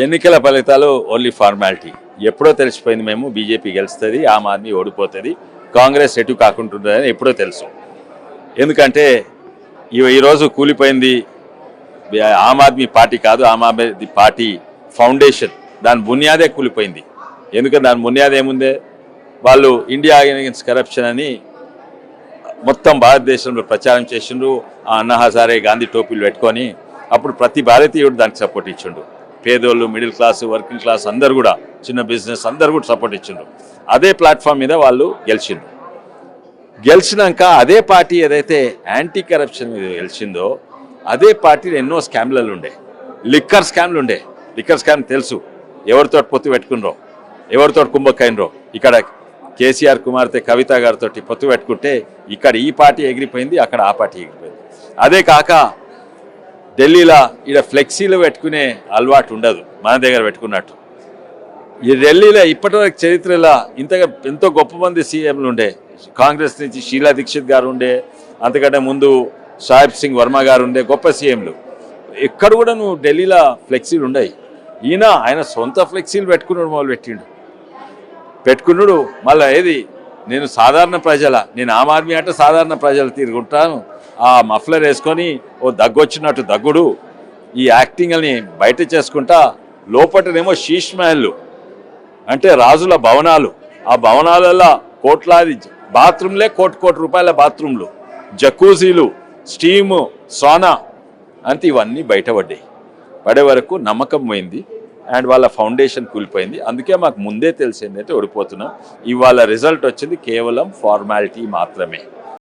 ఎన్నికల ఫలితాలు only formality. ఎప్పుడో తెలిసిపోయింది. మేము బీజేపీ గెలుస్తుంది, ఆమ్ ఆద్మీ ఓడిపోతుంది, కాంగ్రెస్ ఎటు కాకుంటుందని ఎప్పుడో తెలుసు. ఎందుకంటే ఈరోజు కూలిపోయింది ఆమ్ ఆద్మీ పార్టీ కాదు, ఆమ్ ఆద్మీ పార్టీ ఫౌండేషన్, దాని బునియాదే కూలిపోయింది. ఎందుకంటే దాని బునియాది ఏముందే, వాళ్ళు ఇండియా అగైన్స్ కరప్షన్ అని మొత్తం భారతదేశంలో ప్రచారం చేసిండ్రు. ఆ అన్నా హజారే గాంధీ టోపీలు పెట్టుకొని అప్పుడు ప్రతి భారతీయుడు దానికి సపోర్ట్ ఇచ్చిండు. పేదోళ్ళు, మిడిల్ క్లాస్, వర్కింగ్ క్లాస్ అందరు కూడా, చిన్న బిజినెస్ అందరు కూడా సపోర్ట్ ఇచ్చిండ్రు. అదే ప్లాట్ఫామ్ మీద వాళ్ళు గెలిచిండ్రు. గెలిచినాక అదే పార్టీ ఏదైతే యాంటీ కరప్షన్ మీద గెలిచిందో అదే పార్టీలో ఎన్నో స్కామ్లు ఉండే, లిక్కర్ స్కామ్లు ఉండే. లిక్కర్ స్కామ్ తెలుసు, ఎవరితో పొత్తు పెట్టుకున్నారో, ఎవరితో కుంభక్కైనరో. ఇక్కడ కేసీఆర్ కుమార్తె కవిత గారితో పొత్తు పెట్టుకుంటే ఇక్కడ ఈ పార్టీ ఎగిరిపోయింది, అక్కడ ఆ పార్టీ ఎగిరిపోయింది. అదే కాక ఢిల్లీలో ఇక్కడ ఫ్లెక్సీలు పెట్టుకునే అలవాటు ఉండదు, మన దగ్గర పెట్టుకున్నట్టు. ఈ ఢిల్లీలో ఇప్పటివరకు చరిత్రలో ఎంతో గొప్ప మంది సీఎంలు ఉండే. కాంగ్రెస్ నుంచి షీలా దీక్షిత్ గారు ఉండే, అంతకంటే ముందు సాహిబ్ సింగ్ వర్మ గారు ఉండే, గొప్ప సీఎంలు. ఎక్కడ కూడా నువ్వు ఢిల్లీలో ఫ్లెక్సీలు ఉండవు. ఆయన సొంత ఫ్లెక్సీలు పెట్టుకున్నాడు, పెట్టుకున్నాడు. మళ్ళీ ఏది, నేను సాధారణ ప్రజల, నేను ఆమ్ ఆద్మీ అంటే సాధారణ ప్రజలు తిరుగుంటాను, ఆ మఫ్లర్ వేసుకొని ఓ దగ్గొచ్చినట్టు దగ్గుడు, ఈ యాక్టింగ్ని బయట చేసుకుంటా. లోపటనేమో శీష్ మహల్లు అంటే రాజుల భవనాలు, ఆ భవనాలలో కోట్లాది బాత్రూమ్లే, కోటి రూపాయల బాత్రూమ్లు, జకూజీలు, స్టీము, సోనా అంటే ఇవన్నీ బయటపడ్డాయి. పడే వరకు నమ్మకం పోయింది అండ్ వాళ్ళ ఫౌండేషన్ కూలిపోయింది. అందుకే మాకు ముందే తెలిసింది అయితే ఓడిపోతున్నాం. ఇవాళ రిజల్ట్ వచ్చింది కేవలం ఫార్మాలిటీ మాత్రమే.